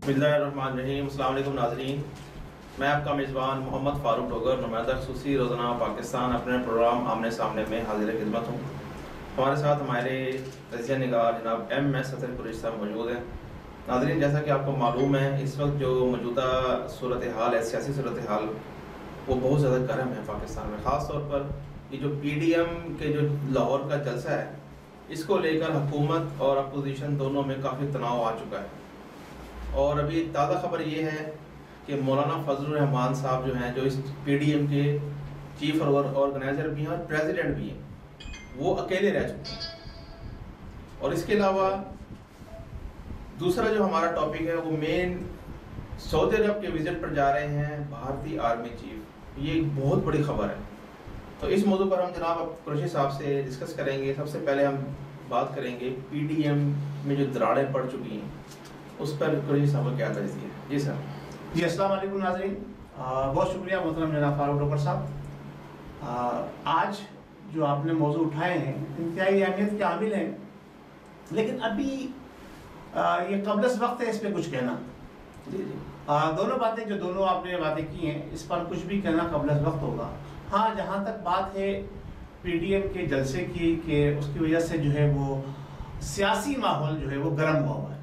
بسم اللہ الرحمن الرحیم۔ السلام علیکم ناظرین، میں آپ کا میزبان محمد فاروق ڈوگر، نمائندہ خصوصی روزانہ پاکستان اپنے پروگرام آمنے سامنے میں حاضر خدمت ہوں۔ ہمارے ساتھ ہمارے تجزیہ نگار جناب ایم ایس اطہر قریشی صاحب موجود ہیں۔ ناظرین، جیسا کہ آپ کو معلوم ہے، اس وقت جو موجودہ صورتحال ہے، سیاسی صورتحال، وہ بہت زیادہ گرم ہے پاکستان میں۔ خاص طور پر یہ جو پی ڈی ایم کے جو لاہور کا جلسہ ہے، اس کو لے کر حکومت اور اپوزیشن دونوں میں کافی تناؤ آ چکا ہے۔ اور ابھی تازہ خبر یہ ہے کہ مولانا فضل الرحمان صاحب جو ہیں، جو اس پی ڈی ایم کے چیف آرگنائزر بھی ہیں اور پریزیڈنٹ بھی ہیں، وہ اکیلے رہ چکے ہیں۔ اور اس کے علاوہ دوسرا جو ہمارا ٹاپک ہے، وہ مین سعودی عرب کے وزٹ پر جا رہے ہیں بھارتی آرمی چیف۔ یہ ایک بہت بڑی خبر ہے۔ تو اس موضوع پر ہم جناب قریشی صاحب سے ڈسکس کریں گے۔ سب سے پہلے ہم بات کریں گے پی ڈی ایم میں جو دراڑیں پڑ چکی ہیں، اس پر قریشی صاحب کا کیا تجزیہ ہے؟ جی سر۔ جی السلام علیکم ناظرین، بہت شکریہ محترم جناب فاروق ڈوگر صاحب۔ آج جو آپ نے موضوع اٹھائے ہیں انتہائی اہمیت کے حامل ہیں، لیکن ابھی یہ قبل از وقت ہے اس پہ کچھ کہنا۔ دونوں باتیں جو دونوں آپ نے باتیں کی ہیں، اس پر کچھ بھی کہنا قبل از وقت ہوگا۔ ہاں، جہاں تک بات ہے پی ڈی ایم کے جلسے کی کہ اس کی وجہ سے جو ہے وہ سیاسی ماحول جو ہے وہ گرم ہوا ہے،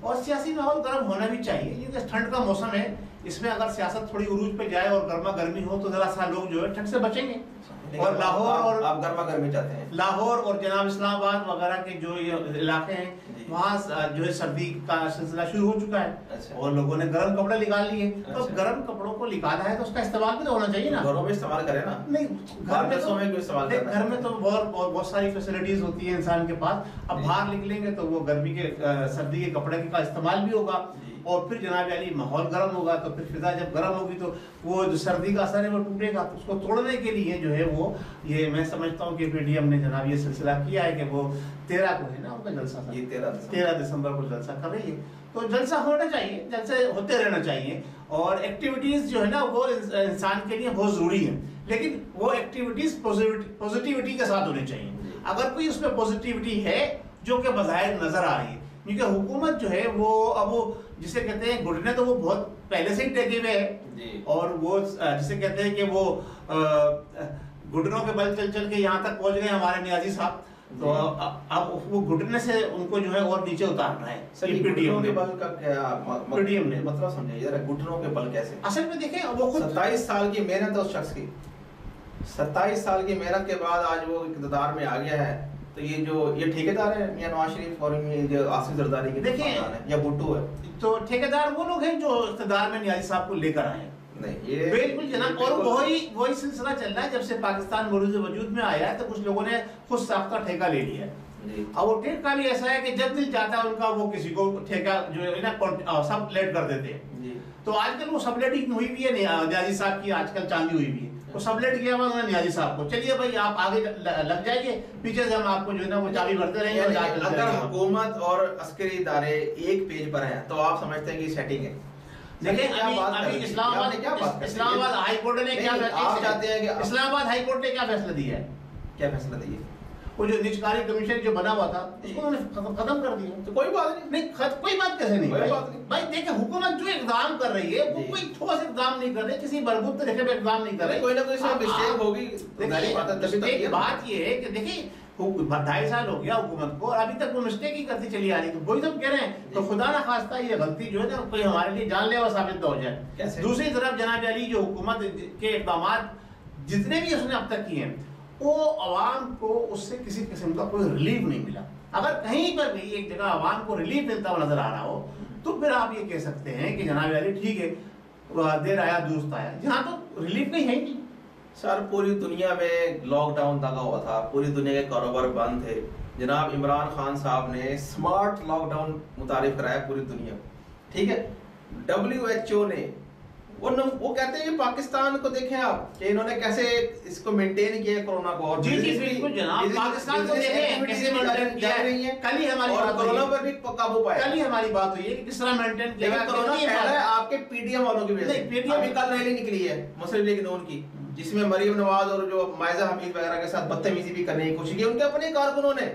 اور سیاسی ماحول گرم ہونا بھی چاہیے، کیونکہ ٹھنڈ کا موسم ہے۔ اس میں اگر سیاست تھوڑی عروج پہ جائے اور گرما گرمی ہو تو ذرا سا لوگ جو ہے ٹھنڈ سے بچیں گے۔ اور لاہور اور آپ گرما گرمی چاہتے ہیں، لاہور اور جناب اسلام آباد وغیرہ کے جو یہ علاقے ہیں، وہاں جو ہے سردی کا سلسلہ شروع ہو چکا ہے، اور لوگوں نے گرم کپڑے نکال لیے۔ تو گرم کپڑوں کو نکالا ہے تو اس کا استعمال بھی تو ہونا چاہیے نا۔ گھروں میں استعمال کریں نا۔ نہیں، گھر میں تو بہت ساری فیسلٹیز ہوتی ہیں انسان کے پاس۔ اب باہر نکلیں گے تو وہ گرمی کے سردی کے کپڑے کا استعمال بھی ہوگا، اور پھر جناب علی ماحول گرم ہوگا تو پھر فضا جب گرم ہوگی تو وہ جو سردی کا اثر ہے وہ ٹوٹے گا۔ تو اس کو توڑنے کے لیے جو ہے وہ یہ میں سمجھتا ہوں کہ پی ڈی ایم نے جناب یہ سلسلہ کیا ہے کہ وہ 13 کو ہے نا ان کا جلسہ تھا، 13 دسمبر کو جلسہ کر رہی ہے۔ تو جلسہ ہونا چاہیے، جلسے ہوتے رہنا چاہیے، اور ایکٹیویٹیز جو ہے نا وہ انسان کے لیے بہت ضروری ہیں، لیکن وہ ایکٹیویٹیز پوزیٹیوٹی کے ساتھ ہونی چاہیے۔ اگر کوئی اس میں پوزیٹیوٹی ہے جو کہ بظاہر نظر آ رہی ہے، کیونکہ حکومت جو ہے وہ اب جسے کہتے ہیں گھٹنے تو وہ بہت پہلے سے ہی ٹیکے ہوئے ہے، اور وہ جسے کہتے ہیں کہ وہ گھٹنوں کے بل چل چل کے یہاں تک پہنچ گئے ہمارے نیازی صاحب، تو اب وہ گھٹنے سے ان کو جو ہے اور نیچے اتارنا ہے۔ گھٹنوں کے بل کا کیا مطلب سمجھے ذرا، گھٹنوں کے بل کیسے؟ اصل میں دیکھیں وہ خود 27 سال کی محنت ہے اس شخص کی، 27 سال کی محنت کے بعد آج وہ اقتدار میں آ گیا ہے۔ تو یہ ٹھیکیدار ہے میاں نواز شریف اور جو آصف زرداری کے دیکھیں یا بھٹو ہے؟ تو ٹھیکیدار وہ لوگ ہیں جو اقتدار میں نیازی صاحب کو لے کر آئے ہیں۔ نہیں، یہ بالکل جناب، اور وہی سلسلہ چل رہا ہے جب سے پاکستان مروز وجود میں آیا ہے، تو کچھ لوگوں نے خود ساختہ ٹھیکہ لے لیا ہے، اور وہ ٹھیکہ بھی ایسا ہے کہ جب دل چاہتا ہے ان کا وہ کسی کو ٹھیکہ جو ہے نا سب لیٹ کر دیتے ہیں۔ تو آج کل وہ سب لیٹنگ ہوئی بھی ہے، نیازی صاحب کی آج کل چاندی ہوئی بھی ہے، وہ سب لیٹ گیا ہوا نیازی صاحب کو، چلیے بھائی آپ آگے لگ جائیے، پیچھے سے ہم آپ کو جو ہے نا وہ چابی بھرتے رہیں گے۔ اگر حکومت اور عسکری ادارے ایک پیج پر ہیں تو آپ سمجھتے ہیں کہ سیٹنگ ہے؟ دیکھیں ابھی اسلام آباد ہائی کورٹ نے کیا فیصلہ دیا ہے؟ کیا فیصلہ دیا؟ وہ جو نجکاری کمیشن جو بنا ہوا تھا اس کو انہوں نے ختم کر دیا۔ تو کوئی بات نہیں، کوئی بات کیسے نہیں بھائی؟ دیکھیں حکومت جو اقدام کر رہی ہے وہ کوئی ٹھوس اقدام نہیں کر رہی، کسی مربوط طریقے پہ اقدام نہیں کر رہی، کوئی نہ کوئی مسٹیک ہوگی۔ بات یہ ہے کہ دیکھیں 2.5 سال ہو گیا حکومت کو، اور ابھی تک وہ مسٹیک ہی کرتی چلی آ رہی، تو وہی سب کہہ رہے ہیں۔ تو خدا نہ خواستہ یہ غلطی جو ہے نا کوئی ہمارے لیے جان لیوا ثابت نہ ہو جائے۔ دوسری طرف جناب علی جو حکومت کے اقدامات جتنے بھی اس نے اب تک کیے ہیں، وہ عوام کو اس سے کسی قسم کا کوئی ریلیف نہیں ملا۔ اگر کہیں پر بھی ایک جگہ عوام کو ریلیف ملتا ہوا نظر آ رہا ہو تو پھر آپ یہ کہہ سکتے ہیں کہ جناب علی ٹھیک ہے، دیر آیا درست آیا، جہاں تو ریلیف کہیں ہے ہی نہیں۔ سر پوری دنیا میں لاک ڈاؤن لگا ہوا تھا، پوری دنیا کے کاروبار بند تھے، جناب عمران خان صاحب نے سمارٹ لاک ڈاؤن متعارف کرایا پوری دنیا، ٹھیک ہے۔ WHO نے وہ کہتے ہیں کہ پاکستان کو دیکھیں آپ کہ انہوں نے کیسے اس کو مینٹین کیا ہے کورونا کو، اور جی بالکل جناب، پاکستان کو دیکھیں کیسے مینٹین کیا ہے۔ کل ہی ہماری بات کورونا پر بھی قابو پایا، کل ہی ہماری بات ہوئی ہے کہ کس طرح مینٹین کیا ہے۔ کورونا پھیلا ہے آپ کے پی ڈی ایم والوں کی وجہ سے۔ ابھی کل ریلی نکلی ہے مسلم لیگ نون کی، جس میں مریم نواز اور جو مائزہ حمید وغیرہ کے ساتھ بدتمیزی بھی کرنے کی کوشش کی ان کے اپنے کارکنوں نے۔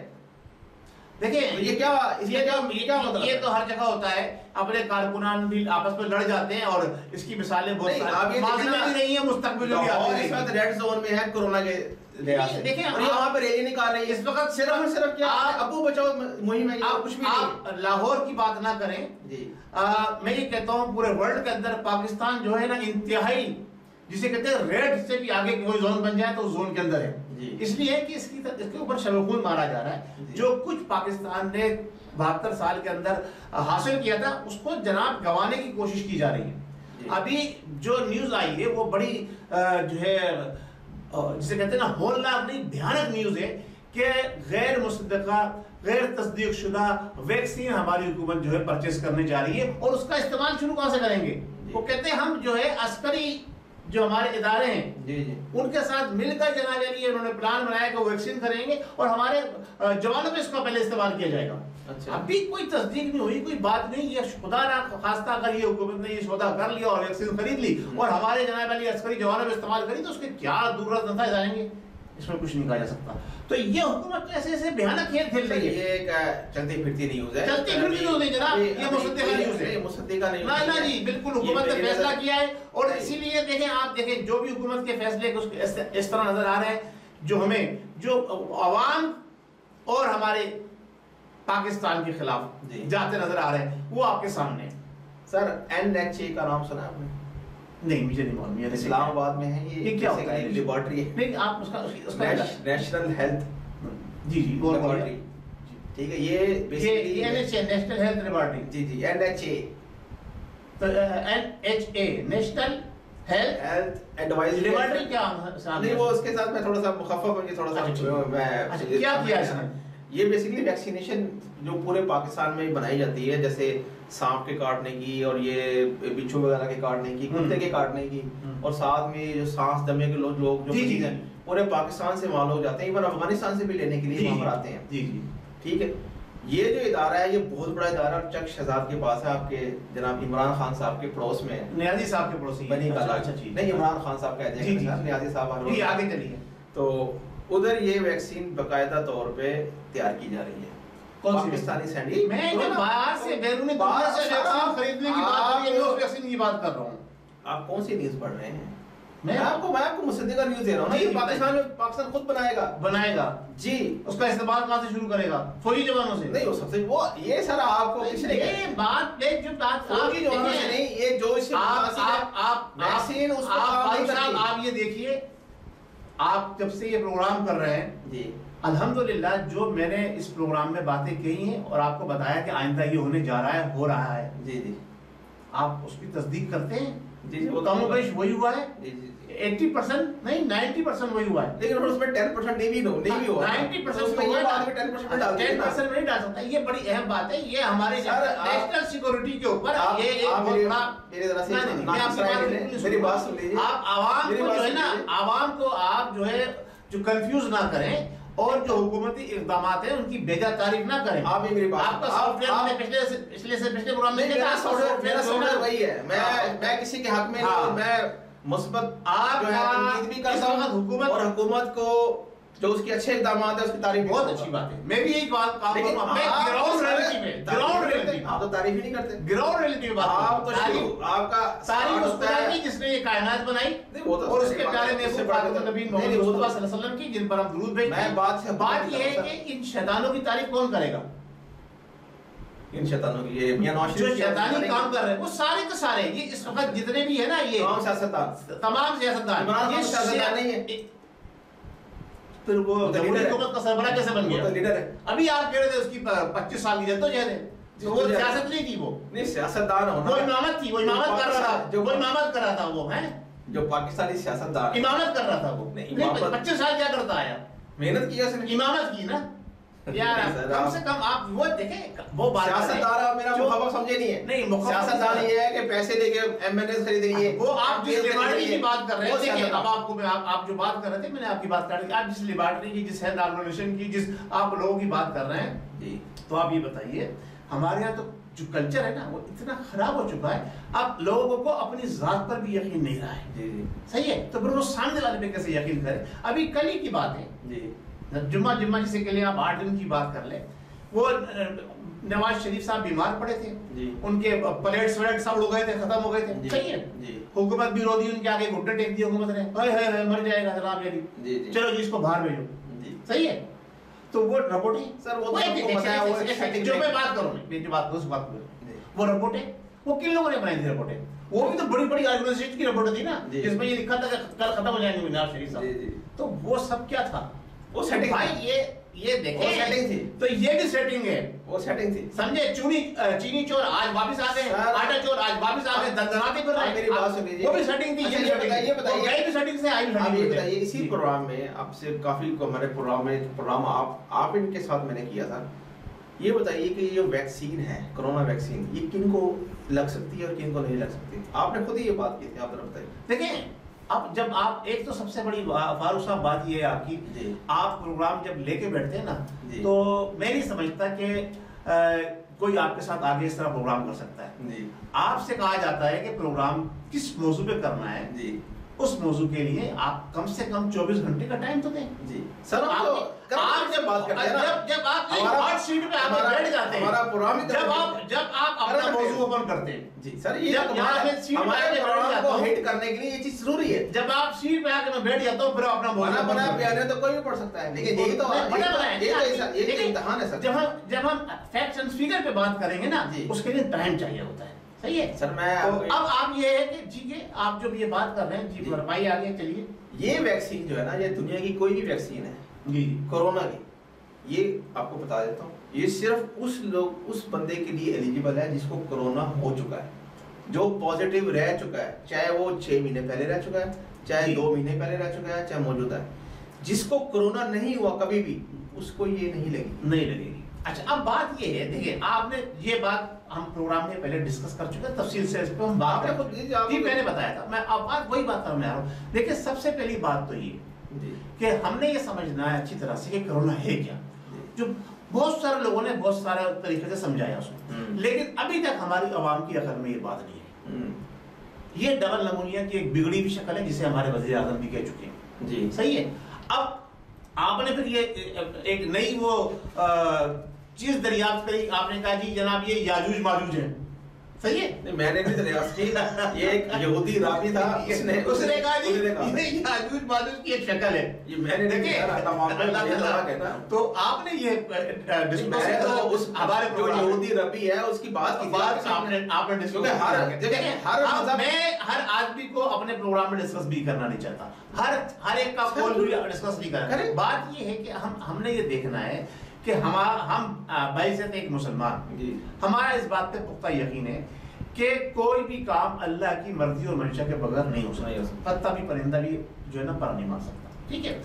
دیکھیں یہ کیا مطلب یہ تو ہر جگہ ہوتا ہے، اپنے کارکنان بھی آپس میں لڑ جاتے ہیں، اور اس کی مثالیں بہت ساری ماضی میں بھی نہیں ہیں، مستقبل میں بھی اور اس وقت ریڈ زون میں ہے کورونا کے لحاظ سے، دیکھیں اور یہاں پر ریلی نکال رہے ہیں اس وقت صرف کیا ابو بچاؤ مہم ہے، کچھ بھی نہیں۔ آپ لاہور کی بات نہ کریں جی، میں یہ کہتا ہوں پورے ورلڈ کے اندر پاکستان جو ہے نا انتہائی جسے کہتے ہیں ریڈ سے بھی آگے کوئی زون بن جائے تو زون کے اندر ہے، اس لیے کہ اس کے اوپر شب خون مارا جا رہا ہے۔ جو کچھ پاکستان نے 72 سال کے اندر حاصل کیا تھا اس کو جناب گنوانے کی کوشش کی جا رہی ہے۔ ابھی جو نیوز آئی ہے وہ بڑی جو ہے جسے کہتے ہیں نا ہولناک نہیں بھیانک نیوز ہے کہ غیر مصدقہ غیر تصدیق شدہ ویکسین ہماری حکومت جو ہے پرچیز کرنے جا رہی ہے، اور اس کا استعمال شروع کہاں سے کریں گے؟ وہ کہتے ہیں ہم جو ہے عسکری جو ہمارے ادارے ہیں ان کے ساتھ مل کر جناب علی انہوں نے پلان بنایا کہ وہ ویکسین کریں گے اور ہمارے جوانوں میں اس کا پہلے استعمال کیا جائے گا۔ ابھی کوئی تصدیق نہیں ہوئی، کوئی بات نہیں، یہ خدا نہ خواستہ اگر یہ حکومت نے یہ سودا کر لیا اور ویکسین خرید لی اور ہمارے جناب علی عسکری جوانوں میں استعمال کری تو اس کے کیا دور نتائج آئیں گے، اس میں کچھ نہیں کہا جا سکتا۔ تو یہ حکومت ایسے ایسے بھیانک کھیل کھیل رہی ہے، یہ ایک چلتی پھرتی نیوز ہے، چلتی پھرتی نیوز ہے جناب، یہ مصدقہ نیوز ہے، مصدقہ نہیں نا جی بالکل حکومت نے فیصلہ کیا ہے، اور اسی لیے دیکھیں آپ دیکھیں جو بھی حکومت کے فیصلے اس طرح نظر آ رہے ہیں جو ہمیں جو عوام اور ہمارے پاکستان کے خلاف جاتے نظر آ رہے ہیں وہ آپ کے سامنے۔ سر NHA کا نام سنا آپ نے؟ نہیں مجھے نہیں معلوم، یہ اسلام آباد میں ہے، یہ کیا ہوتا ہے؟ لیبارٹری ہے، نہیں آپ اس کا نیشنل ہیلتھ جی لیبارٹری، ٹھیک ہے، یہ بیسیکلی نیشنل ہیلتھ لیبارٹری، جی NHA تو NHA national health advisory laboratory کیا نہیں، وہ اس کے ساتھ میں تھوڑا سا مخفف ہوں گے، تھوڑا سا میں کیا کیا اس نے؟ یہ بیسیکلی ویکسینیشن جو پورے پاکستان میں بنائی جاتی ہے، جیسے سانپ کے کاٹنے کی اور یہ بچھو وغیرہ کے کاٹنے کی، کتے کے کاٹنے کی، اور ساتھ میں جو سانس دمے کے لوگ جو مریض ہیں پورے پاکستان سے وہاں لوگ جاتے ہیں، ایون افغانستان سے بھی لینے کے لیے وہاں پر آتے ہیں، ٹھیک ہے۔ یہ جو ادارہ ہے یہ بہت بڑا ادارہ چک شہزاد کے پاس ہے، آپ کے جناب عمران خان صاحب کے پڑوس میں، نیازی صاحب کے پڑوسی بنی کالا، نہیں عمران خان صاحب کہتے ہیں، نیازی صاحب آگے چلیے، تو ادھر یہ ویکسین باقاعدہ طور پہ تیار کی جا رہی ہے، پاکستانی سینڈی، میں باہر سے بیرونی دنیا سے ویکسین خریدنے کی بات کر رہی ہوں، ویکسین کی بات کر رہا ہوں۔ آپ کون سی نیوز پڑھ رہے ہیں؟ میں آپ کو مصدقہ نیوز دے رہا ہوں نا، یہ پاکستان خود بنائے گا جی، اس کا استعمال کہاں سے شروع کرے گا؟ فوجی جوانوں سے نہیں، وہ سب سے وہ یہ سر آپ کو کس نے یہ بات جو بات فوجی جوانوں سے نہیں، یہ جو اس آپ ویکسین اس کو آپ یہ دیکھیے، آپ جب سے یہ پروگرام کر رہے ہیں جی الحمدللہ جو میں نے اس پروگرام میں باتیں کہی ہیں اور آپ کو بتایا کہ آئندہ یہ ہونے جا رہا ہے، ہو رہا ہے جی جی، آپ اس کی تصدیق کرتے ہیں جی جی، وہ کم و بیش وہی ہوا ہے جی جی، 80% نہیں 90% وہی ہوا ہے، لیکن اس میں 10% نہیں بھی ہوا، 90% میں ہوا ہے، 10% نہیں ڈال سکتا۔ یہ بڑی اہم بات ہے، یہ ہمارے نیشنل سیکورٹی کے اوپر یہ ایک بہت بڑا، میری بات سن لیجیے، آپ عوام کو جو ہے نا، عوام کو آپ جو ہے جو کنفیوز نہ کریں اور جو حکومتی اقدامات ہیں ان کی بیجا تعریف نہ کریں۔ آپ میری بات، آپ کا سافٹ ویئر میں پچھلے پروگرام میں میرا سافٹ ویئر وہی ہے، میں کسی کے حق میں نہیں، میں مثبت آپ جو ہے امید بھی کرتا ہوں حکومت اور حکومت کو جو اس کے اچھے اقدامات ہیں اس کی تعریف بہت اچھی بات ہے، میں بھی یہی بات کام کروں گا، میں گراؤنڈ ریئلٹی میں، گراؤنڈ ریئلٹی آپ تو تعریف ہی نہیں کرتے، گراؤنڈ ریئلٹی میں بات آپ تو آپ کا تعریف اس خدا کی جس نے یہ کائنات بنائی اور اس کے پیارے محبوب خاتم نبی محمد مصطفیٰ صلی اللہ علیہ وسلم کی جن پر ہم درود بھیجتے ہیں۔ بات یہ ہے کہ ان شیطانوں کی تعریف کون کرے گا؟ ان شیطانوں کی، یہ میاں نواز شریف جو شیطانی کام کر رہے ہیں وہ سارے کے سارے یہ اس وقت جتنے بھی ہیں نا، یہ تمام سیاستدان، یہ سیاستدان نہیں ہے، پھر وہ جمہوری حکومت کا سربراہ کیسے بن گیا؟ لیڈر ہے، ابھی آپ کہہ رہے تھے اس کی 25 سال کی جدوجہد ہے، وہ سیاست نہیں تھی، وہ نہیں سیاستدان ہونا، وہ امامت تھی، وہ امامت کر رہا تھا، جو امامت کر رہا تھا وہ ہے جو پاکستانی سیاستدان امامت کر رہا تھا، وہ 25 سال کیا کرتا آیا؟ محنت کی اس نے، امامت کی نا یار، کم سے کم آپ وہ دیکھیں، وہ بات سیاستدان میرا مخالف سمجھے نہیں ہے، نہیں سیاستدان یہ ہے کہ پیسے لے کے ایم این اے خرید لیے، وہ آپ جس لیبارٹری کی بات کر رہے ہیں، دیکھیں اب آپ کو آپ جو بات کر رہے تھے میں نے آپ کی بات کر رہی تھی، آپ جس لیبارٹری کی، جس ہیلتھ آرگنائزیشن کی، جس آپ لوگوں کی بات کر رہے ہیں جی، تو آپ یہ بتائیے ہمارے یہاں تو جو کلچر ہے نا وہ اتنا خراب ہو چکا ہے، اب لوگوں کو اپنی ذات پر بھی یقین نہیں رہا ہے جی، صحیح ہے، تو پھر وہ سامنے والے پہ کیسے یقین کرے؟ ابھی کل ہی کی بات ہے جی، جمعہ جسے کے لیے آپ 8 دن کی بات کر لیں، وہ نواز شریف صاحب بیمار پڑے تھے, ان کے پلیٹس ولیٹ سب اڑ گئے تھے, ختم ہو گئے تھے, صحیح ہے, حکومت بھی رو دی, ان کے آگے گھٹنے ٹیک دیے حکومت نے, ہائے مر جائے گا جناب علی, چلو جی اس کو باہر بھیجو, صحیح ہے. تو وہ رپورٹ ہے سر, وہ جو میں بات کروں, جو بات کروں اس بات کو, وہ رپورٹ ہے وہ کن لوگوں نے بنائی تھی رپورٹ ہے, وہ بھی تو بڑی بڑی آرگنائزیشن کی رپورٹ تھی نا, جس میں یہ لکھا تھا کہ کل ختم ہو جائیں گے نواز شریف صاحب. تو وہ سب کیا تھا, وہ سیٹنگ بھائی, یہ دیکھیں سیٹنگ تھی, تو یہ بھی سیٹنگ ہے, وہ سیٹنگ تھی, سمجھے. چینی چور آج واپس آ گئے, آٹا چور آج واپس آ گئے, دندناتے پھر رہے, میری بات سنیے, وہ بھی سیٹنگ تھی, یہ بھی سیٹنگ سے آئی بھی سیٹنگ تھی. اسی پروگرام میں آپ سے کافی ہمارے پروگرام آپ ان کے ساتھ میں نے کیا تھا. یہ بتائیے کہ یہ ویکسین ہے, کرونا ویکسین, یہ کن کو لگ سکتی ہے اور کن کو نہیں لگ سکتی؟ آپ نے خود ہی یہ بات کی تھی, آپ ذرا بتائیے. دیکھیں اب جب آپ, ایک تو سب سے بڑی فاروق صاحب بات یہ ہے آپ کی, آپ پروگرام جب لے کے بیٹھتے ہیں نا, تو میں نہیں سمجھتا کہ کوئی آپ کے ساتھ آگے اس طرح پروگرام کر سکتا ہے. آپ سے کہا جاتا ہے کہ پروگرام کس موضوع پہ کرنا ہے, اس موضوع کے لیے آپ کم سے کم 24 گھنٹے کا ٹائم تو دیں. سر آپ جب بات کرتے ہیں, جب آپ ایک ہاٹ سیٹ پہ آپ بیٹھ جاتے ہیں, جب آپ اپنا موضوع اوپن کرتے ہیں, جی سر, یہ ہمارے پروگرام کو ہٹ کرنے کے لیے یہ چیز ضروری ہے. جب آپ سیٹ پہ آ کے میں بیٹھ جاتا ہوں, پھر اپنا موضوع بنا پیانے تو کوئی بھی پڑھ سکتا ہے, لیکن یہی تو امتحان ہے سر. جب ہم فیکٹس اینڈ فگر پہ بات کریں گے نا, اس کے لیے ٹائم چاہیے ہوتا ہے, صحیح ہے سر. میں اب آپ یہ ہے کہ ٹھیک ہے, آپ جو یہ بات کر رہے ہیں, جی فرمائیے آگے چلیے. یہ ویکسین جو ہے نا, یہ دنیا کی کوئی بھی ویکسین ہے جی کورونا کی, یہ آپ کو بتا دیتا ہوں, یہ صرف اس بندے کے لیے ایلیجیبل ہے جس کو کرونا ہو چکا ہے, جو پازیٹیو رہ چکا ہے, چاہے وہ 6 مہینے پہلے رہ چکا ہے, چاہے 2 مہینے پہلے رہ چکا ہے, چاہے موجودہ ہے. جس کو کرونا نہیں ہوا کبھی بھی, اس کو یہ نہیں لگے گی. اچھا اب بات یہ ہے, دیکھیں آپ نے یہ بات ہم پروگرام میں پہلے ڈسکس کر چکے ہیں تفصیل سے, اس پہ ہم بات میں نے بتایا تھا, میں اب بات وہی بات کرنے آ رہا ہوں. دیکھیں سب سے پہلی بات تو یہ کہ ہم نے یہ سمجھنا ہے اچھی طرح سے کہ کرونا ہے کیا, جو بہت سارے لوگوں نے بہت سارے طریقے سے سمجھایا اس کو, لیکن ابھی تک ہماری عوام کی عقل میں یہ بات نہیں ہے. یہ ڈبل نمونیا کی ایک بگڑی ہوئی شکل ہے, جسے ہمارے وزیر اعظم بھی کہہ چکے ہیں, جی صحیح ہے. اب آپ نے پھر یہ ایک نئی وہ چیز دریافت کری, آپ نے کہا جی جناب یہ یاجوج ماجوج ہیں, صحیح ہے. میں نے بھی دریافت کی, یہ ایک یہودی رابی تھا, اس نے کہا جی یہ یاجوج ماجوج کی ایک شکل ہے, یہ میں نے دیکھا. تو آپ نے یہ ہمارے جو یہودی ربی ہے اس کی بات کی, آپ نے ہر آدمی کو اپنے پروگرام میں ڈسکس بھی کرنا نہیں چاہتا, ہر ایک کا کال بھی ڈسکس نہیں کرنا. بات یہ ہے کہ ہم نے یہ دیکھنا ہے کہ ہم بعزت ایک مسلمان, ہمارا اس بات پہ پختہ یقین ہے کہ کوئی بھی کام اللہ کی مرضی اور منشا کے بغیر نہیں ہو سکتا, پتا بھی پرندہ بھی جو ہے نا پر نہیں مار سکتا, ٹھیک ہے.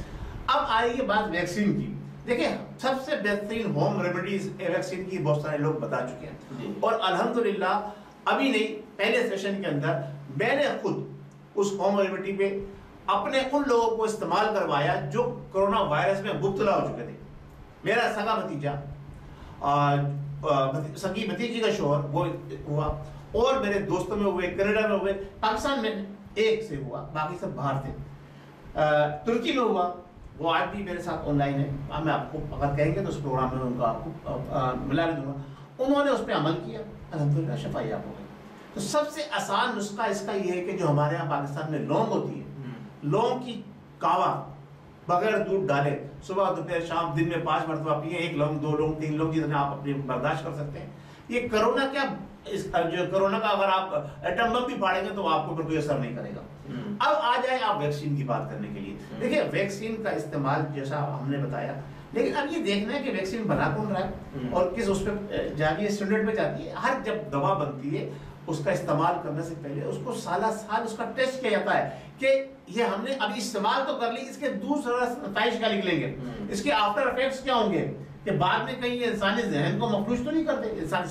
اب آئی یہ بات ویکسین کی. دیکھیں سب سے بہترین ہوم ریمیڈیز ویکسین کی بہت سارے لوگ بتا چکے ہیں, اور الحمدللہ ابھی نہیں پہلے سیشن کے اندر میں نے خود اس ہوم ریمیڈی پہ اپنے ان لوگوں کو استعمال کروایا جو کرونا وائرس میں مبتلا ہو چکے تھے. میرا سگا بھتیجا, سگی بھتیجی کا شوہر وہ ہوا, اور میرے دوستوں میں ہوئے, کینیڈا میں ہوئے, پاکستان میں ایک سے ہوا, باقی سب باہر تھے. ترکی میں ہوا, وہ آج بھی میرے ساتھ آن لائن ہے, میں آپ کو اگر کہیں گے تو اس پروگرام میں ان کو آپ کو ملا بھی دوں گا. انہوں نے اس پہ عمل کیا, الحمدللہ شفا یاب ہو گئی. تو سب سے آسان نسخہ اس کا یہ ہے کہ جو ہمارے یہاں پاکستان میں لونگ ہوتی ہے, لونگ کی کاوا بغیر دودھ ڈالے, صبح دوپہر شام دن میں 5 مرتبہ پیے, 1 لونگ 2 لونگ 3 لونگ جتنے آپ اپنی برداشت کر سکتے ہیں. یہ کرونا کیا, جو کرونا کا اگر آپ ایٹم بم بھی پھاڑیں گے تو آپ کو کوئی اثر نہیں کرے گا. اب آ جائیں آپ ویکسین کی بات کرنے کے لیے. دیکھیں ویکسین کا استعمال جیسا ہم نے بتایا, لیکن اب یہ دیکھنا ہے کہ ویکسین بنا کون رہا ہے اور کس اس پہ جاری اسٹینڈرڈ پہ جاتی ہے. ہر جب دوا بنتی ہے اس کا استعمال کرنے سے پہلے اس کو سالہ سال اس کا ٹیسٹ کیا جاتا ہے کہ یہ ہم نے ابھی استعمال تو کر لی, اس کے دوسرا نتائج کیا نکلیں گے, اس کے آفٹر افیکٹس کیا ہوں گے, کہ بعد میں کہیں انسانی ذہن کو مفلوج تو نہیں کرتے. انسان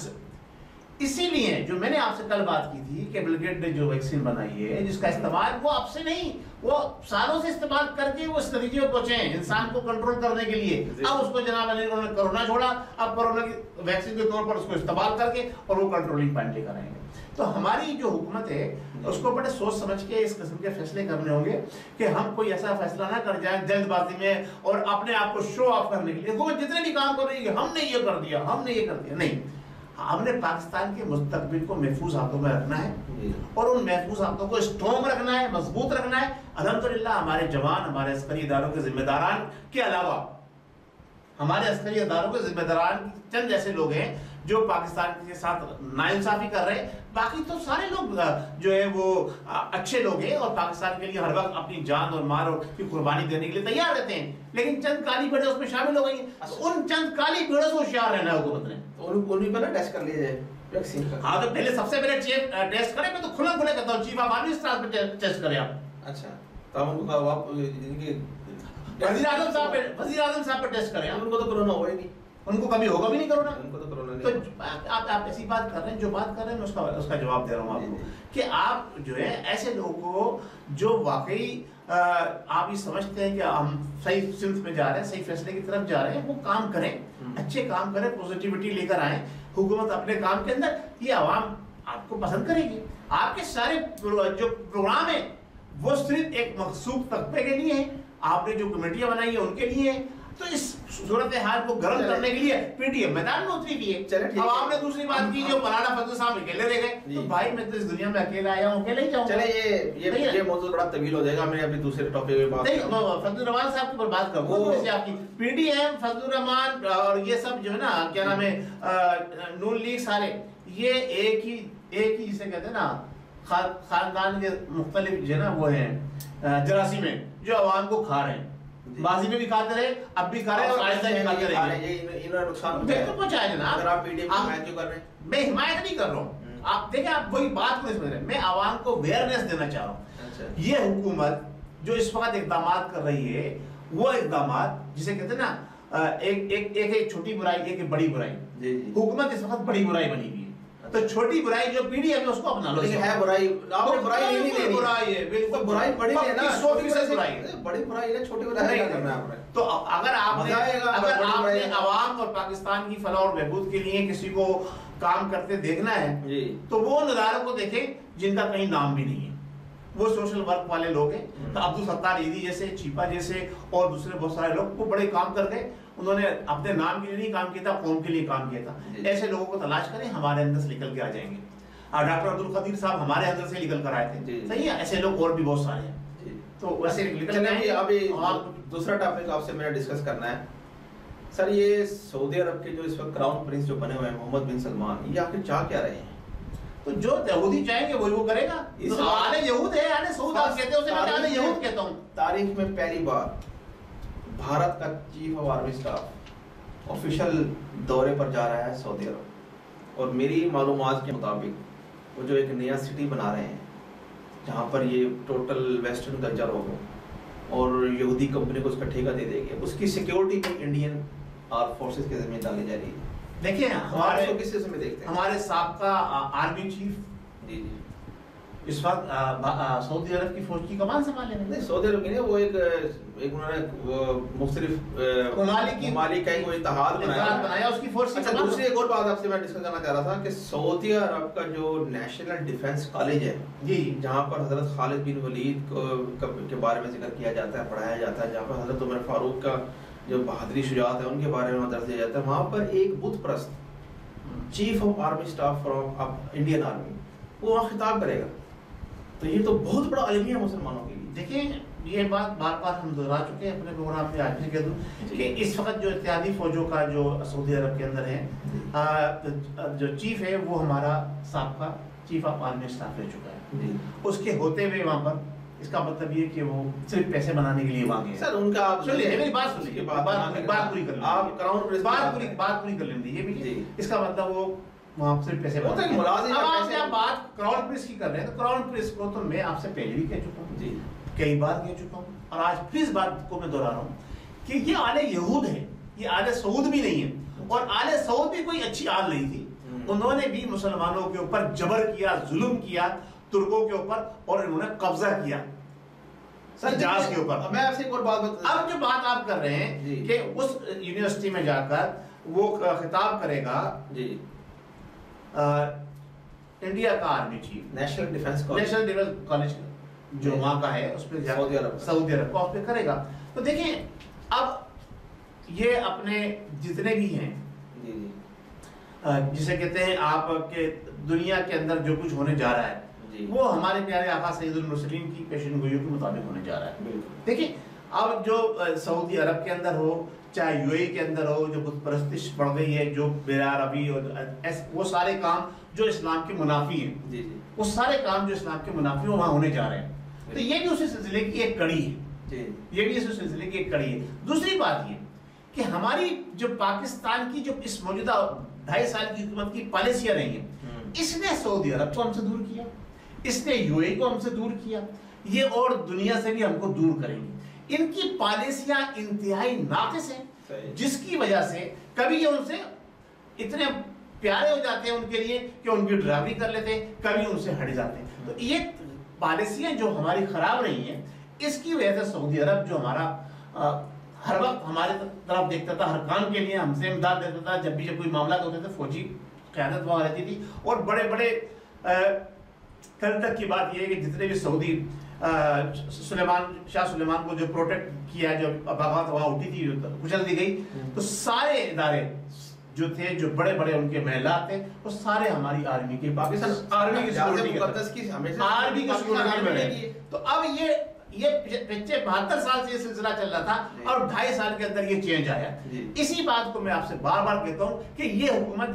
اسی لیے جو میں نے آپ سے کل بات کی تھی کہ بل گیٹ نے جو ویکسین بنائی ہے جس کا استعمال وہ آپ سے نہیں، وہ سالوں سے استعمال کر کے وہ اس نتیجے میں پہنچے ہیں انسان کو کنٹرول کرنے کے لیے. اب اس کو جناب علی انہوں نے کرونا چھوڑا، اب کرونا کی ویکسین کے طور پر اس کو استعمال کر کے اور وہ کنٹرولنگ پوائنٹ لے کر آئیں گے. تو ہماری جو حکومت ہے اس کو بڑے سوچ سمجھ کے اس قسم کے فیصلے کرنے ہوں گے کہ ہم کوئی ایسا فیصلہ نہ کر جائیں جلد بازی میں اور اپنے آپ کو شو آف کرنے کے لیے. حکومت جتنے بھی کام کر رہی ہے ہم نے یہ کر دیا، ہم نے یہ کر دیا، نہیں. ہم نے پاکستان کے مستقبل کو محفوظ ہاتھوں میں رکھنا ہے اور ان محفوظ ہاتھوں کو اسٹرانگ رکھنا ہے، مضبوط رکھنا ہے. الحمدللہ ہمارے جوان، ہمارے عسکری اداروں کے ذمہ داران کے علاوہ ہمارے عسکری اداروں کے ذمہ داران چند ایسے لوگ ہیں جو پاکستان کے ساتھ ناانصافی کر رہے ہیں. باقی تو سارے لوگ جو ہے وہ اچھے لوگ ہیں اور پاکستان کے لیے ہر وقت اپنی جان اور مال کی قربانی دینے کے لیے تیار رہتے ہیں. لیکن چند کالی بھیڑیں اس میں شامل ہو گئی ہیں. ان چند کالی بھیڑوں سے ہوشیار رہنا ہے حکومت نے. ان بھی پہلے ٹیسٹ کر لیا جائے ویکسین کا. ہاں تو پہلے سب سے پہلے ٹیسٹ کریں. میں تو کھلا کھلا کہتا ہوں چیف آف آرمی اسٹاف پہ ٹیسٹ کریں آپ. اچھا تو ہم کو آپ وزیر اعظم صاحب پہ ٹیسٹ کریں. ان کو تو کرونا ہوا ہی نہیں، ان کو کبھی ہوگا بھی نہیں کرونا. ان کو تو کرونا نہیں. تو آپ ایسی بات کر رہے ہیں، جو بات کر رہے ہیں میں اس کا جواب دے رہا ہوں آپ کو کہ آپ جو ہے ایسے لوگوں کو جو واقعی آپ یہ سمجھتے ہیں کہ ہم صحیح سمت میں جا رہے ہیں، صحیح فیصلے کی طرف جا رہے ہیں، وہ کام کریں، اچھے کام کریں، پوزیٹیوٹی لے کر آئیں حکومت اپنے کام کے اندر. یہ عوام آپ کو پسند کرے گی. آپ کے سارے جو پروگرام ہیں وہ صرف ایک مخصوص طبقے کے لیے ہیں. آپ نے جو کمیٹیاں بنائی ہیں ان کے لیے ہیں. تو اس صورتحال کو گرم کرنے کے لیے پی ٹی ایم میدان میں اتری بھی ہے. اب آپ نے دوسری بات کی جو مولانا فضل صاحب اکیلے رہ گئے. تو بھائی میں تو اس دنیا میں اکیلا آیا ہوں، اکیلے ہی جاؤں. چلے یہ موضوع بڑا طویل ہو جائے گا. میں ابھی دوسرے ٹاپک پہ بات نہیں، فضل الرحمان صاحب کی بات کروں جیسے آپ کی پی ٹی ایم، فضل الرحمان اور یہ سب جو ہے نا کیا نام ہے نون لیگ، سارے یہ ایک ہی جسے کہتے ہیں نا خاندان کے مختلف جو ہے نا وہ ہیں جراثیم ہیں جو عوام کو کھا رہے ہیں. ماضی میں بھی کھاتے رہے، اب بھی کھا رہے ہیں اور آئندہ بھی کھاتے رہیں گے. انہوں نے نقصان بالکل پہنچایا جناب. اگر آپ پی ڈی ایم کی حمایت کیوں کر رہے ہیں؟ میں حمایت نہیں کر رہا ہوں. آپ دیکھیں آپ وہی بات کو نہیں سمجھ رہے. میں عوام کو اویئرنیس دینا چاہ رہا ہوں. یہ حکومت جو اس وقت اقدامات کر رہی ہے وہ اقدامات جسے کہتے ہیں نا ایک چھوٹی برائی ایک بڑی برائی. حکومت اس وقت بڑی برائی بنی ہوئی ہے. تو چھوٹی برائی جو پی ڈی ایم ہے اس کو اپنا لو. لیکن ہے برائی، آپ نے برائی نہیں لینی. برائی ہے بالکل. برائی بڑی ہے نا، 100% برائی ہے. بڑی برائی ہے، چھوٹی برائی نہیں کرنا ہے آپ نے. تو اگر آپ نے عوام اور پاکستان کی فلاح اور بہبود کے لیے کسی کو کام کرتے دیکھنا ہے تو وہ ان اداروں کو دیکھیں جن کا کہیں نام بھی نہیں ہے. وہ سوشل ورک والے لوگ ہیں. تو عبدالستار عیدی جیسے، چیپا جیسے اور دوسرے بہت سارے لوگ وہ بڑے کام کر گئے. انہوں نے اپنے نام کے لیے نہیں کام کیا تھا، قوم کے لیے کام کیا تھا. ایسے لوگوں کو تلاش کریں، ہمارے اندر سے نکل کے آ جائیں گے. ڈاکٹر عبدالقدیر صاحب ہمارے اندر سے نکل کر آئے تھے. صحیح ہے، ایسے لوگ اور بھی بہت سارے ہیں. تو ویسے ابھی دوسرا ٹاپک آپ سے میں ڈسکس کرنا ہے سر. یہ سعودی عرب کے جو اس وقت کراؤن پرنس جو بنے ہوئے ہیں محمد بن سلمان، یہ آخر چاہ کیا رہے ہیں؟ تو جو یہودی چاہیں گے وہی وہ کرے گا. آلے یہود ہے، آلے سعود آپ کہتے ہیں، اسے میں آلے یہود کہتا ہوں. تاریخ میں پہلی بار بھارت کا chief of army staff official دورے پر جا رہا ہے سعودی عرب. اور میری معلومات کے مطابق وہ جو ایک نیا سٹی بنا رہے ہیں جہاں پر یہ ٹوٹل ویسٹرن کلچر ہوگا اور یہودی کمپنی کو اس کا ٹھیکہ دے دے گی. اس کی سیکیورٹی بھی انڈین آرم فورسز کے ذمہ ڈالی جا رہی ہے. دیکھیں ہمارے کس قسم میں دیکھتے ہیں ہمارے سابقہ آرمی چیف اس وقت سعودی عرب کی فوج کی کمان سنبھالے ہیں. نہیں سعودی عرب کی نہیں، وہ ایک انہوں نے مختلف ممالک کا ایک اتحاد بنایا اس کی فورس. اچھا دوسری ایک اور بات آپ سے میں ڈسکس کرنا چاہ رہا تھا کہ سعودی عرب کا جو نیشنل ڈیفنس کالج ہے جی جہاں پر حضرت خالد بن ولید کے بارے میں ذکر کیا جاتا ہے، پڑھایا جاتا ہے، جہاں پر حضرت عمر فاروق کا جو بہادری شجاعت ہے ان کے بارے میں درس دیا جاتا ہے، وہاں پر ایک بت پرست chief of army staff from Indian army وہ وہاں خطاب کرے گا. تو یہ تو بہت بڑا المیہ ہے مسلمانوں کے لیے. دیکھیں یہ بات بار بار ہم دہرا چکے ہیں اپنے پروگرام میں. آج بھی کہہ دوں کہ اس وقت جو اتحادی فوجوں کا جو سعودی عرب کے اندر ہے جو چیف ہے وہ ہمارا سابقہ چیف آف آرمی اسٹاف رہ چکا ہے. اس کے ہوتے ہوئے وہاں پر اس کا مطلب یہ کہ وہ صرف پیسے بنانے کے لیے وہاں گئے. سر ان کا سنیے میری بات سنیے، بات پوری کر لیں آپ کراؤن بات پوری کر لیں. یہ بھی اس کا مطلب وہ وہاں صرف پیسے بناتے ہیں. اب آپ بات کراؤن پرنس کی کر رہے ہیں تو کراؤن پرنس کو تو میں آپ سے پہلے بھی کہہ چکا ہوں، کئی بار کہہ چکا ہوں اور آج پھر اس بات کو میں دہرا رہا ہوں کہ یہ آل یہود ہے، یہ آل سعود بھی نہیں ہے. اور آل سعود بھی کوئی اچھی آل نہیں تھی. انہوں نے بھی مسلمانوں کے اوپر جبر کیا، ظلم کیا ترکوں کے اوپر، اور انہوں نے قبضہ کیا حجاز کے اوپر۔ میں آپ سے ایک اور بات اب جو بات آپ کر رہے ہیں کہ اس یونیورسٹی میں جا کر وہ خطاب کرے گا انڈیا کا army chief, national defence college جو وہاں کا ہے، اس پہ سعودی عرب کا اس پہ کرے گا۔ تو دیکھیں اب یہ اپنے جتنے بھی ہیں جسے کہتے ہیں آپ کے دنیا کے اندر جو کچھ ہونے جا رہا ہے وہ ہمارے پیارے آقا سید المرسلین کی پیشن گوئیوں کے مطابق ہونے جا رہا ہے۔ دیکھیں اب جو سعودی عرب کے اندر ہو، چاہے یو اے کے اندر ہو، جو بت پرستش بڑھ گئی ہے، جو بے عربی اور وہ سارے کام جو اسلام کے منافی ہیں، وہ سارے کام جو اسلام کے منافی ہیں وہاں ہونے جا رہے ہیں۔ تو یہ بھی اسی سلسلے کی ایک کڑی ہے، یہ بھی اسی سلسلے کی ایک کڑی ہے۔ دوسری بات یہ کہ ہماری جو پاکستان کی جو اس موجودہ 2.5 سال کی حکومت کی پالیسیاں رہی ہیں، اس نے سعودی عرب کو ہم سے دور کیا، اس نے یو اے کو ہم سے دور کیا، یہ اور دنیا سے بھی ہم کو دور کریں گے۔ ان کی پالیسیاں انتہائی ناقص ہیں، جس کی وجہ سے کبھی یہ ان سے اتنے پیارے ہو جاتے ہیں ان کے لیے کہ ان کی ڈرائیوری کر لیتے ہیں، کبھی ان سے ہٹ جاتے ہیں۔ تو یہ پالیسیاں جو ہماری خراب رہی ہیں، اس کی وجہ سے سعودی عرب جو ہمارا ہر وقت ہمارے طرف دیکھتا تھا، ہر کام کے لیے ہم سے امداد دیتا تھا، جب بھی کوئی معاملات ہوتے تھے فوجی قیادت وہاں رہتی تھی، اور بڑے بڑے کل تک کی بات یہ ہے کہ جتنے بھی سعودی شاہ سلیمان کو جو پروٹیکٹ کیا، جو بغاوت وہاں اٹھی تھی، کچل دی گئی، تو سارے ادارے جو تھے، جو بڑے بڑے ان کے محلات تھے، وہ سارے ہماری آرمی کے پاکستان آرمی کی سیکورٹی میں رہے۔ تو اب یہ پچھلے 72 سال سے یہ سلسلہ چل رہا تھا، اور 2.5 سال کے اندر یہ چینج آیا۔ اسی بات کو میں آپ سے بار بار کہتا ہوں کہ یہ حکومت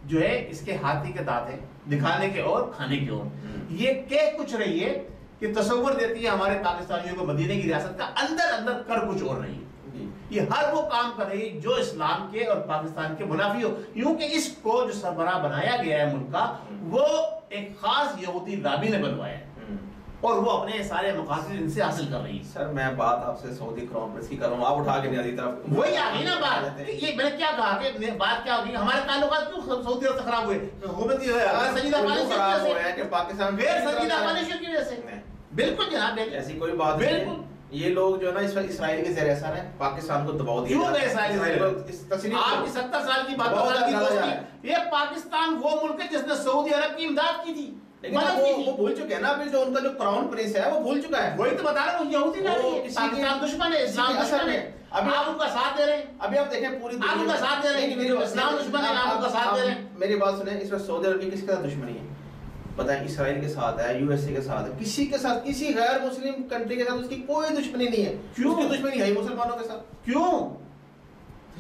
جو ہے اس کے ہاتھی کے دانت ہیں، دکھانے کے اور کھانے کے اور۔ یہ کہہ کچھ رہی ہے کہ تصور دیتی ہے ہمارے پاکستانیوں کو مدینے کی ریاست کا، اندر اندر کر کچھ اور رہی ہے۔ یہ ہر وہ کام کر رہی ہے جو اسلام کے اور پاکستان کے منافی ہو، یوں کہ اس کو جو سربراہ بنایا گیا ہے ملک کا، وہ ایک خاص یہودی رابی نے بنوایا ہے، اور وہ اپنے سارے مقاصد ان سے حاصل کر رہی ہے۔ سر میں بات آپ سے سعودی کراؤن پرنس کی کر رہا ہوں، آپ اٹھا کے نہیں آدھی طرف وہی آگئی نا بات۔ یہ میں نے کیا کہا کہ بات کیا ہوگی، ہمارے تعلقات کیوں سعودی عرب سے خراب ہوئے؟ حکومت کی سنجیدہ پالیسی خراب ہو ہے کہ پاکستان غیر سنجیدہ پالیسی کی وجہ سے۔ بالکل جناب، ایسی کوئی بات نہیں۔ یہ لوگ جو ہے نا اس وقت اسرائیل کے زیر اثر ہیں، پاکستان کو دباؤ دیا کیوں اسرائیل آپ کی 70 سال کی بات یہ پاکستان وہ ملک ہے جس نے سعودی عرب کی امداد کی تھی، لیکن وہ بھول چکے ہیں نا، ابھی جو ان کا جو کراؤن پرنس ہے وہ بھول چکا ہے۔ وہی تو بتا رہا ہوں، یہودی پاکستان دشمن ہے، اسلام دشمن ہے، آپ ان کا ساتھ دے رہے ہیں۔ ابھی آپ دیکھیں پوری آپ ان کا ساتھ دے رہے ہیں، اسلام دشمن ہے، آپ ان کا ساتھ دے رہے ہیں۔ میری بات سنیں، اس وقت سعودی عرب کی کس کے ساتھ دشمنی ہے بتائیں؟ اسرائیل کے ساتھ ہے، یو ایس اے کے ساتھ ہے، کسی کے ساتھ، کسی غیر مسلم کنٹری کے ساتھ اس کی کوئی دشمنی نہیں ہے۔ کیوں؟ اس کی دشمنی ہے مسلمانوں کے ساتھ۔ کیوں؟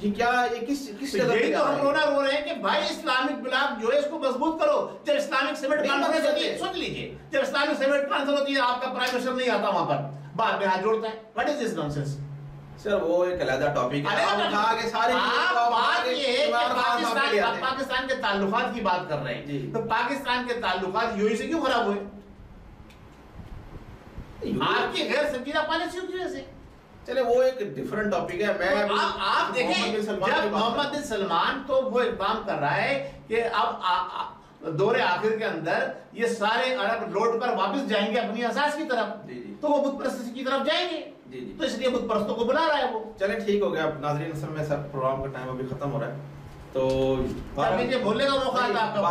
یہ کیا، یہ کس جگہ یہی تو ہم رونا رو رہے ہیں کہ بھائی اسلامک بلاک جو ہے اس کو مضبوط کرو۔ جب اسلامک سیمٹ کانفرنس ہوتی ہے، سن لیجئے، جب اسلامک سیمٹ کانفرنس ہوتی ہے آپ کا پرائم منسٹر نہیں آتا وہاں پر، بعد میں ہاتھ جوڑتا ہے۔ What is this nonsense? سر وہ ایک علیحدہ ٹاپک ہے، آپ اٹھا کے سارے بات یہ ہے کہ پاکستان کے تعلقات کی بات کر رہے ہیں، تو پاکستان کے تعلقات یو اے سے کیوں خراب ہوئے؟ آپ کی غیر سنجیدہ پالیسیوں کی وجہ سے۔ چلے وہ ایک ڈیفرنٹ ٹاپک ہے۔ میں آپ دیکھیں جب محمد بن سلمان تو وہ اقدام کر رہا ہے کہ اب دور آخر کے اندر یہ سارے عرب لوٹ کر واپس جائیں گے اپنی اساس کی طرف، تو وہ بت پرستی کی طرف جائیں گے، تو اس لیے بت پرستوں کو بلا رہا ہے وہ۔ چلیں ٹھیک ہو گیا ناظرین، اصل میں سب پروگرام کا ٹائم ابھی ختم ہو رہا ہے، تو بولنے کا موقع تھا۔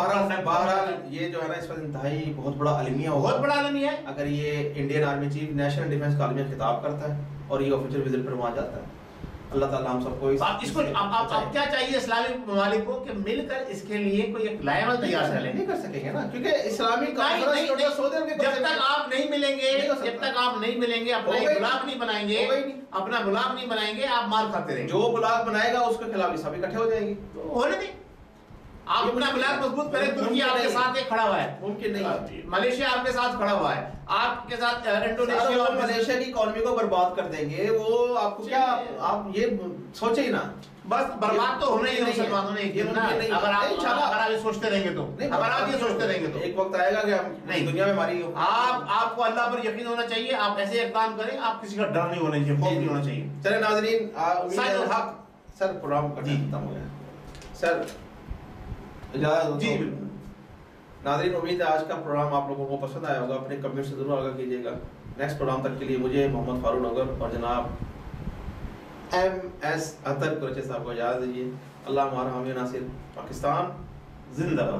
بہرحال یہ جو ہے نا اس وقت انتہائی بہت بڑا المیہ ہوگا، بہت بڑا المیہ ہے اگر یہ Indian army chief national defence college میں خطاب کرتا ہے اور یہ آفیشل وزٹ پر وہاں جاتا ہے۔ اللہ تعالیٰ ہم سب کو اس کو اب کیا چاہیے اسلامی ممالک کو کہ مل کر اس کے لیے کوئی ایک لائے عمل تیار کر لیں۔ نہیں کر سکیں گے نا، کیونکہ اسلامی جب تک آپ نہیں ملیں گے، جب تک آپ نہیں ملیں گے، اپنا بلاک نہیں بنائیں گے، اپنا بلاک نہیں بنائیں گے، آپ مار کھاتے رہیں گے۔ جو بلاک بنائے گا اس کے خلاف سب اکٹھے ہو جائیں گے، ہونے دیں۔ آپ اپنا بلاک مضبوط کریں، ترکی آپ کے ساتھ ایک کھڑا ہوا ہے، ممکن نہیں، ملیشیا آپ کے ساتھ کھڑا ہوا ہے، آپ کے ساتھ انڈونیشیا اور ملیشیا کی اکانومی کو برباد کر دیں گے، وہ آپ کو کیا، آپ یہ سوچے ہی نا، بس برباد تو ہونا ہی ہے مسلمانوں نے، اگر آپ یہ سوچتے رہیں گے تو، اگر آپ یہ سوچتے رہیں گے تو ایک وقت آئے گا کہ ہم دنیا میں ہماری، آپ کو اللہ پر یقین ہونا چاہیے، آپ ایسے اقدام کریں، آپ کسی کا ڈر نہیں ہونا چاہیے، خوف نہیں ہونا چاہیے۔ چلے ناظرین، سر پروگرام ختم ہو گیا۔ سر اجازت جی بالکل ناظرین، امید ہے آج کا پروگرام آپ لوگوں کو پسند آیا ہوگا. اپنے کمنٹ سے ضرور آگاہ کیجیے گا. نیکسٹ پروگرام تک کے لیے مجھے محمد فاروق ڈوگر اور جناب MS اطہر قریشی صاحب کو اجازت دیجیے. اللہ ہمارا حامی ناصر. پاکستان زندہ باد.